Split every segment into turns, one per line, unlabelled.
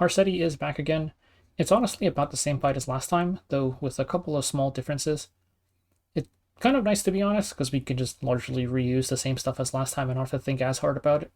Harsetti is back again. It's honestly about the same fight as last time, though with a couple of small differences. It's kind of nice to be honest, because we can just largely reuse the same stuff as last time and not have to think as hard about it.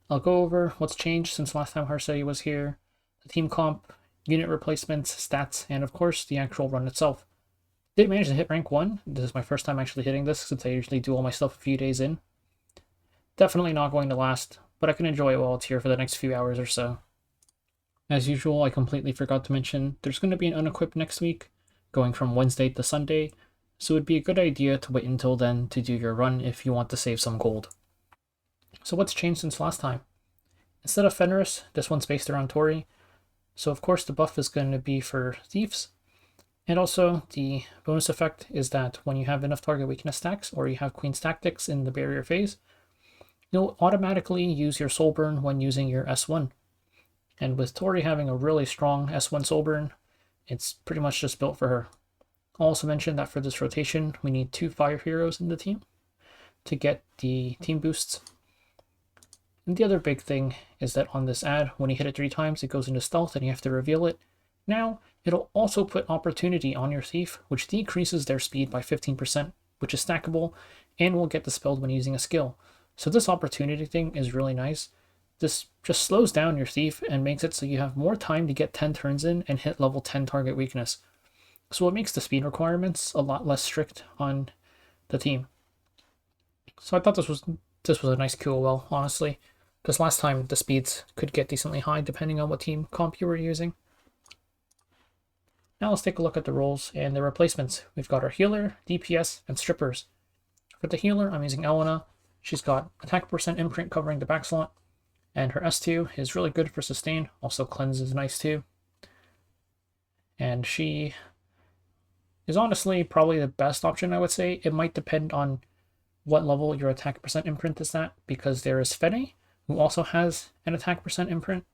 I'll go over what's changed since last time Harsetti was here, the team comp, unit replacements, stats, and of course the actual run itself. Did manage to hit rank 1. This is my first time actually hitting this since I usually do all my stuff a few days in. Definitely not going to last, but I can enjoy it while it's here for the next few hours or so. As usual, I completely forgot to mention there's going to be an Unequip next week, going from Wednesday to Sunday, so it would be a good idea to wait until then to do your run if you want to save some gold. So what's changed since last time? Instead of Fenris, this one's based around Tori, so of course the buff is going to be for thieves, and also the bonus effect is that when you have enough target weakness stacks or you have Queen's Tactics in the barrier phase, you'll automatically use your soul burn when using your S1. And with Tori having a really strong S1 soul burn, it's pretty much just built for her. I'll also mention that for this rotation, we need 2 fire heroes in the team to get the team boosts. And the other big thing is that on this ad, when you hit it 3 times, it goes into stealth and you have to reveal it. Now, it'll also put opportunity on your thief, which decreases their speed by 15%, which is stackable, and will get dispelled when using a skill. So this opportunity thing is really nice. This just slows down your thief and makes it so you have more time to get 10 turns in and hit level 10 target weakness. So it makes the speed requirements a lot less strict on the team. So I thought this was a nice QOL, honestly, because last time the speeds could get decently high depending on what team comp you were using. Now let's take a look at the roles and the replacements. We've got our healer, DPS, and strippers. For the healer, I'm using Elena. She's got attack percent imprint covering the back slot, and her S2 is really good for sustain. Also cleanse is nice too. And she is honestly probably the best option, I would say. It might depend on what level your attack percent imprint is at, because there is Fene, who also has an attack percent imprint.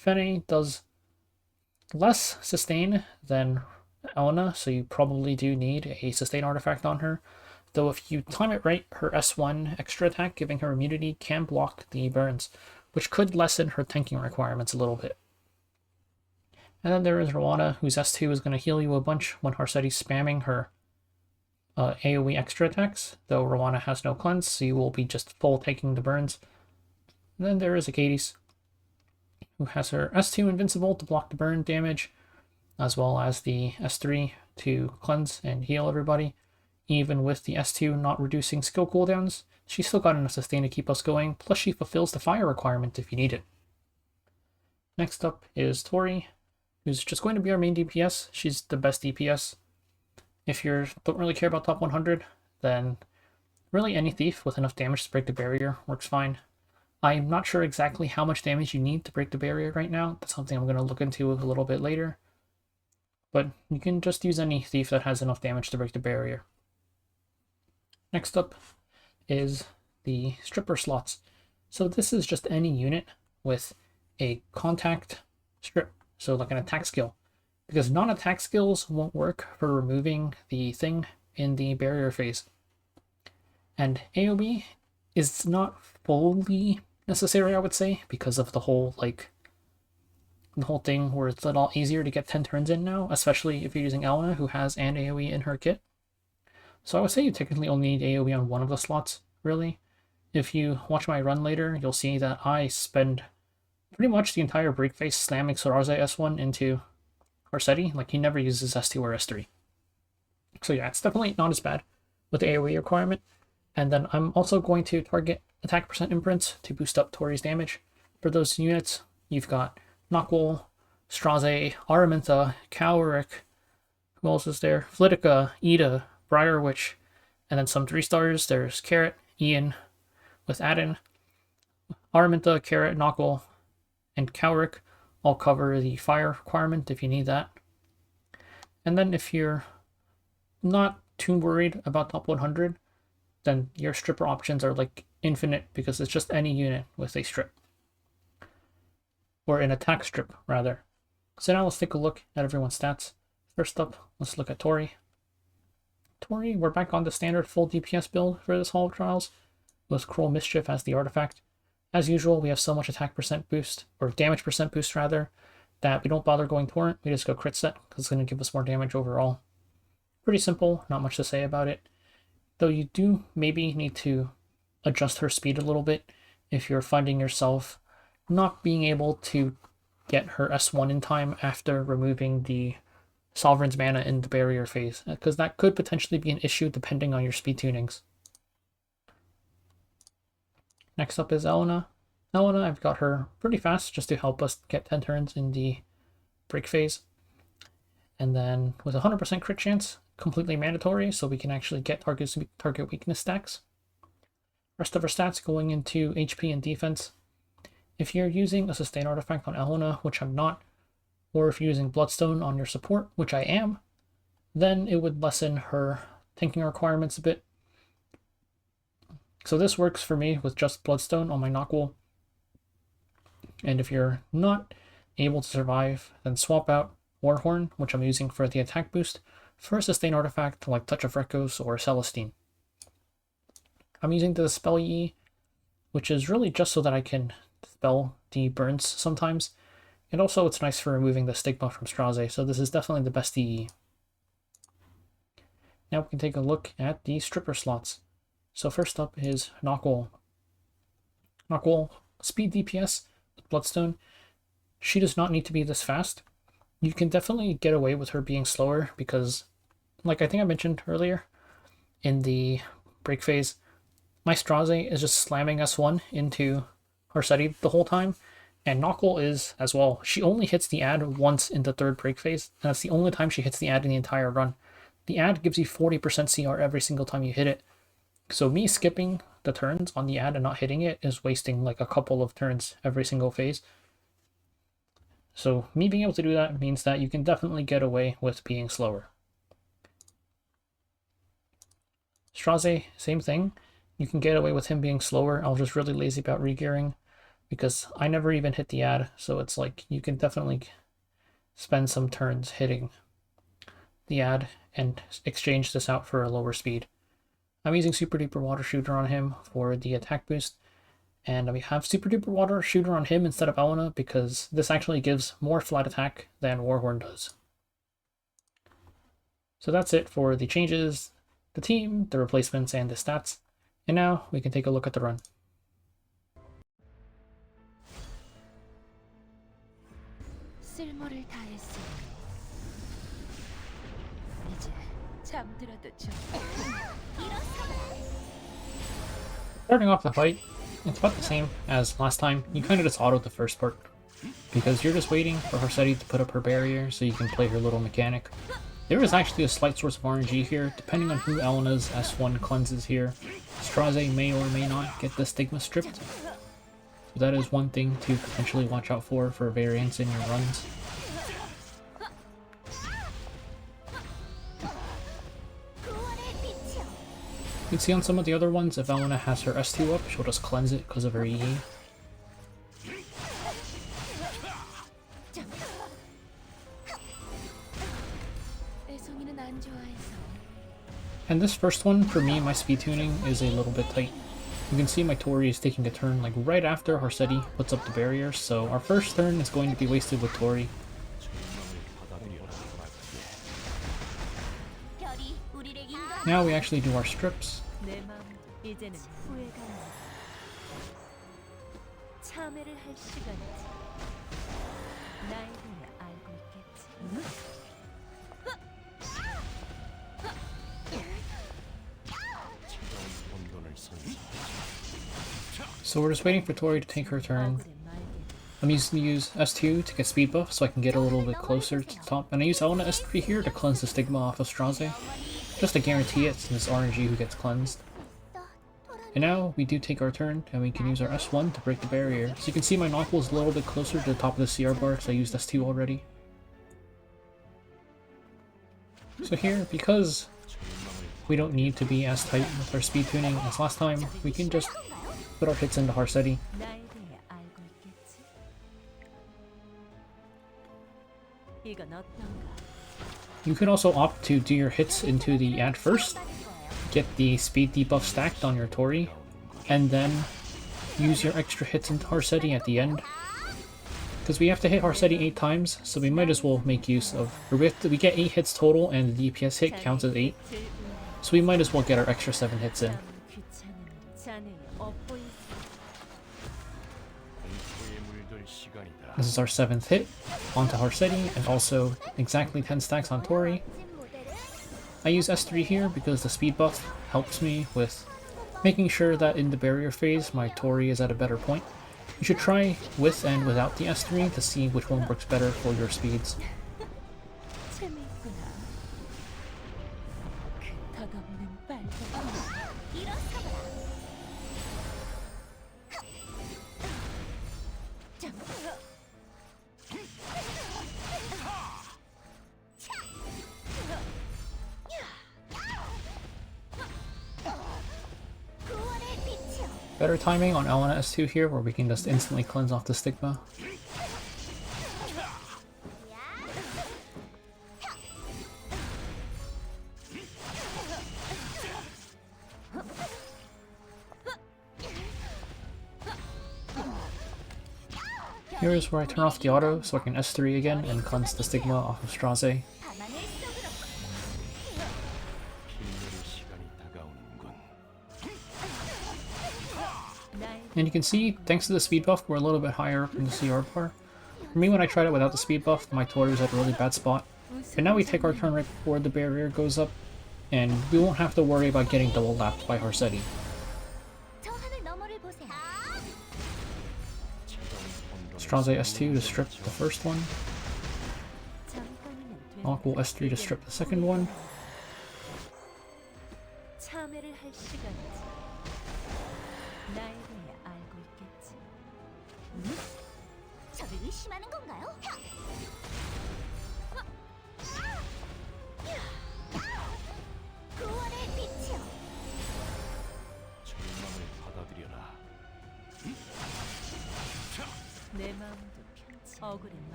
Fene does less sustain than Elena, so you probably do need a sustain artifact on her. Though if you time it right, her S1 extra attack, giving her immunity, can block the burns, which could lessen her tanking requirements a little bit. And then there is Rwana, whose S2 is going to heal you a bunch when Harsetti's spamming her AoE extra attacks, though Rwana has no cleanse, so you will be just full taking the burns. And then there is Akades, who has her S2 invincible to block the burn damage, as well as the S3 to cleanse and heal everybody. Even with the S2 not reducing skill cooldowns, she's still got enough sustain to keep us going, plus she fulfills the fire requirement if you need it. Next up is Tori, who's just going to be our main DPS. She's the best DPS. If you don't really care about top 100, then really any thief with enough damage to break the barrier works fine. I'm not sure exactly how much damage you need to break the barrier right now. That's something I'm going to look into a little bit later. But you can just use any thief that has enough damage to break the barrier. Next up is the stripper slots. So this is just any unit with a contact strip, so like an attack skill, because non-attack skills won't work for removing the thing in the barrier phase. And AoE is not fully necessary, I would say, because of the whole thing where it's a lot easier to get 10 turns in now, especially if you're using Elena, who has an AoE in her kit. So I would say you technically only need AoE on one of the slots, really. If you watch my run later, you'll see that I spend pretty much the entire break phase slamming Straze S1 into Harsetti. Like, he never uses S2 or S3. So yeah, it's definitely not as bad with the AoE requirement. And then I'm also going to target attack percent imprints to boost up Tori's damage. For those units, you've got Nahkwol, Straze, Araminta, Cowrick, who else is there? Flitica, Ida, Briarwitch, and then some 3-stars. There's Carrot, Ian with Adin, Araminta, Carrot, Nahkwol, and Cowrick all cover the fire requirement if you need that. And then if you're not too worried about top 100, then your stripper options are like infinite, because it's just any unit with a strip. Or an attack strip, rather. So now let's take a look at everyone's stats. First up, let's look at Tori. Tori, we're back on the standard full DPS build for this Hall of Trials, with Cruel Mischief as the artifact. As usual, we have so much attack percent boost, or damage percent boost rather, that we don't bother going Torrent, we just go crit set, because it's going to give us more damage overall. Pretty simple, not much to say about it. Though you do maybe need to adjust her speed a little bit if you're finding yourself not being able to get her S1 in time after removing the Sovereign's mana in the barrier phase, because that could potentially be an issue depending on your speed tunings. Next up is Elena. Elena, I've got her pretty fast just to help us get 10 turns in the break phase. And then with 100% crit chance, completely mandatory, so we can actually get target weakness stacks. Rest of our stats going into HP and defense. If you're using a sustain artifact on Elena, which I'm not, or if you're using Bloodstone on your support, which I am, then it would lessen her tanking requirements a bit. So this works for me with just Bloodstone on my Nahkwol. And if you're not able to survive, then swap out Warhorn, which I'm using for the attack boost, for a sustain artifact like Touch of Rekos or Celestine. I'm using the Spell Yi, which is really just so that I can spell the burns sometimes. And also it's nice for removing the stigma from Straze, so this is definitely the best EE. Now we can take a look at the stripper slots. So first up is Nahkwol. Nahkwol, speed DPS with Bloodstone. She does not need to be this fast. You can definitely get away with her being slower because, like I think I mentioned earlier, in the break phase, my Straze is just slamming S1 into Harsetti the whole time, and Nahkwol is as well. She only hits the ad once in the third break phase, and that's the only time she hits the ad in the entire run. The ad gives you 40% CR every single time you hit it. So me skipping the turns on the ad and not hitting it is wasting like a couple of turns every single phase. So me being able to do that means that you can definitely get away with being slower. Straze, same thing. You can get away with him being slower. I was just really lazy about regearing because I never even hit the ad. So it's like you can definitely spend some turns hitting the ad and exchange this out for a lower speed. I'm using Super Duper Water Shooter on him for the attack boost. And we have Super Duper Water Shooter on him instead of Elena because this actually gives more flat attack than Warhorn does. So that's it for the changes, the team, the replacements, and the stats. And now we can take a look at the run. Starting off the fight, it's about the same as last time. You kind of just auto the first part because you're just waiting for Harsetti to put up her barrier so you can play her little mechanic. There is actually a slight source of RNG here, depending on who Elena's S1 cleanses here. Straze may or may not get the stigma stripped. So that is one thing to potentially watch out for variance in your runs. You can see on some of the other ones, if Elena has her S2 up, she'll just cleanse it because of her EE. And this first one, for me, my speed tuning is a little bit tight. You can see my Tori is taking a turn like right after Harsetti puts up the barrier, so our first turn is going to be wasted with Tori. Now we actually do our strips. So we're just waiting for Tori to take her turn. I'm using to use S2 to get speed buff so I can get a little bit closer to the top. And I use Elena S3 here to cleanse the stigma off of Straze, just to guarantee it since it's RNG who gets cleansed. And now we do take our turn and we can use our S1 to break the barrier. So you can see my Nahkwol is a little bit closer to the top of the CR bar because I used S2 already. So here, because we don't need to be as tight with our speed tuning as last time, we can just put our hits into Harsetti. You could also opt to do your hits into the ad first, get the speed debuff stacked on your Tori, and then use your extra hits into Harsetti at the end. Because we have to hit Harsetti 8 times, so we might as well make use of... Or we get 8 hits total, and the DPS hit counts as 8. So we might as well get our extra 7 hits in. This is our 7th hit onto Harsetti, and also exactly 10 stacks on Tori. I use S3 here because the speed buff helps me with making sure that in the barrier phase my Tori is at a better point. You should try with and without the S3 to see which one works better for your speeds. Better timing on Elena S2 here, where we can just instantly cleanse off the stigma. Here's where I turn off the auto so I can S3 again and cleanse the stigma off of Straze. And you can see, thanks to the speed buff, we're a little bit higher up in the CR bar. For me, when I tried it without the speed buff, my Tori was at a really bad spot. But now we take our turn right before the barrier goes up, and we won't have to worry about getting double lapped by Harsetti. Straze S2 to strip the first one. Nahkwol S3 to strip the second one.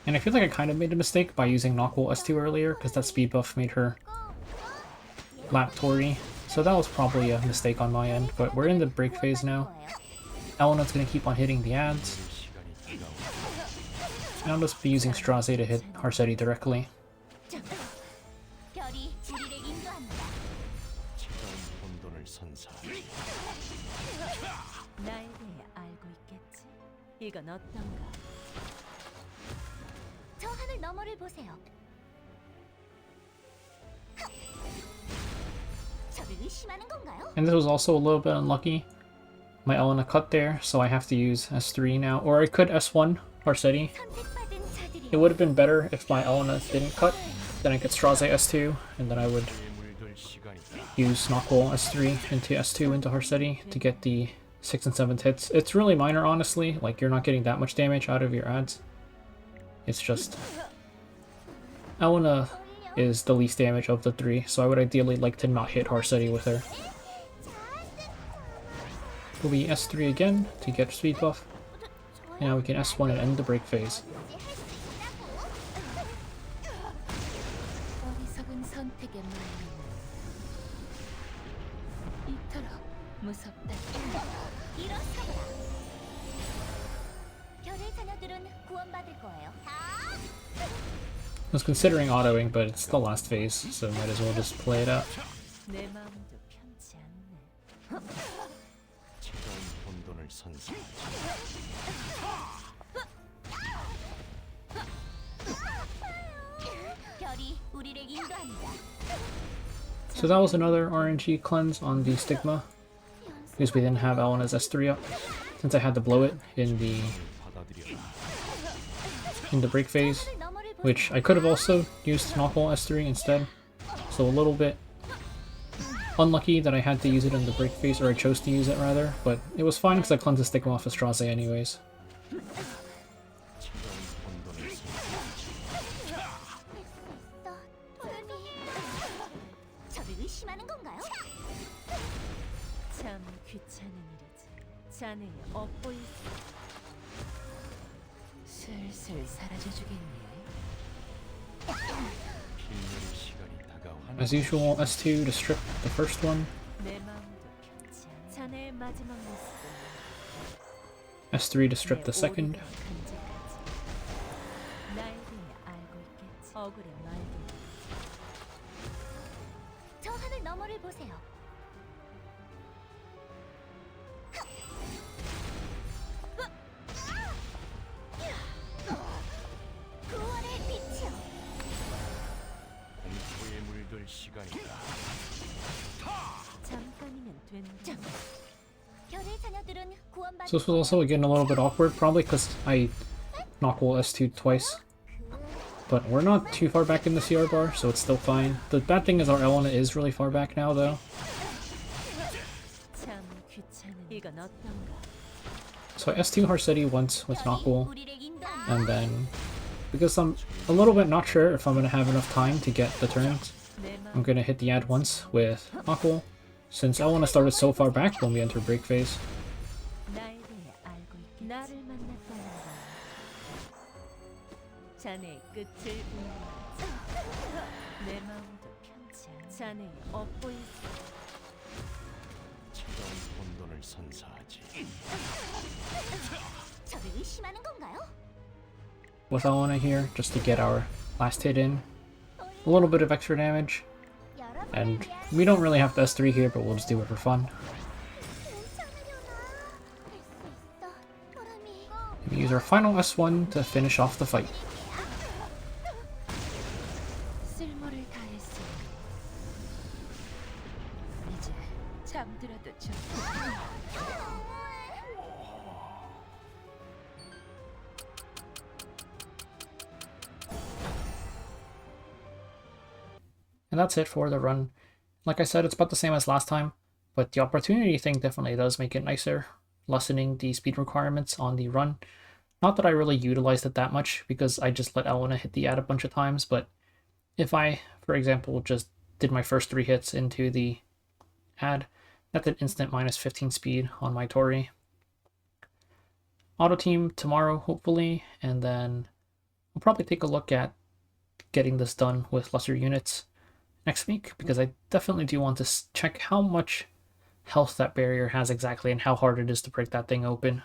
And I feel like I kind of made a mistake by using Nahkwol S2 earlier, because that speed buff made her lap Tori. So that was probably a mistake on my end, but we're in the break phase now. Elena's going to keep on hitting the ads. And I'll just be using Straze to hit Harsetti directly. And this was also a little bit unlucky. My Elena cut there, so I have to use S3 now. Or I could S1 Harsetti. It would have been better if my Elena didn't cut. Then I could Straze S2, and then I would use Nahkwol S3 into S2 into Harsetti to get the 6th and 7th hits. It's really minor, honestly. Like, you're not getting that much damage out of your ads. It's just... Elena is the least damage of the 3, so I would ideally like to not hit Harsetti with her. We'll be S3 again to get speed buff. Now we can S1 and end the break phase. I was considering autoing, but it's the last phase, so might as well just play it out. So that was another RNG cleanse on the Stigma, because we didn't have Elena's S3 up, since I had to blow it in the break phase, which I could have also used Nahkwol S3 instead, so a little bit unlucky that I had to use it in the break phase, or I chose to use it rather, but it was fine because I cleansed the Stigma off of Straze anyways. As usual, S2 to strip the first one.
자네의 마지막 모습은
S3 to strip the second.
나에 대해 알고 있겠지. 억울해 말고. 저 하늘 너머를 보세요. 구원의 빛이요.
공포에 물들 시간이다.
잠깐이면 된다.
So this was also again a little bit awkward, probably because I Nahkwol S2 twice. But we're not too far back in the CR bar, so it's still fine. The bad thing is our Elena is really far back now, though.
참 귀찮은 이건 어떤가?
So I S2 Harsetti once with Nahkwol, and then because I'm a little bit not sure if I'm going to have enough time to get the turns, I'm going to hit the ad once with Nahkwol, since Elena started so far back when we enter break phase.
나에 대해 알고 있겠지. 나를 만났다는 건 자네의 끝을 의미하지. 내 마음도 편치 않아. 자네의 업보일
차가운 혼돈을 선사하지.
저를 의심하는 건가요?
With Elena here, just to get our last hit in. A little bit of extra damage. And we don't really have to S3 here, but we'll just do it for fun. We use our final S1 to finish off the fight.
쓸모를 다했어. 이제 잠들어도 좋.
And that's it for the run. Like I said, it's about the same as last time, but the opportunity thing definitely does make it nicer, lessening the speed requirements on the run. Not that I really utilized it that much, because I just let Elena hit the ad a bunch of times, but if I, for example, just did my first 3 hits into the ad, that's an instant minus 15 speed on my Tori. Auto team tomorrow, hopefully, and then we'll probably take a look at getting this done with lesser units next week, because I definitely do want to check how much health that barrier has exactly and how hard it is to break that thing open.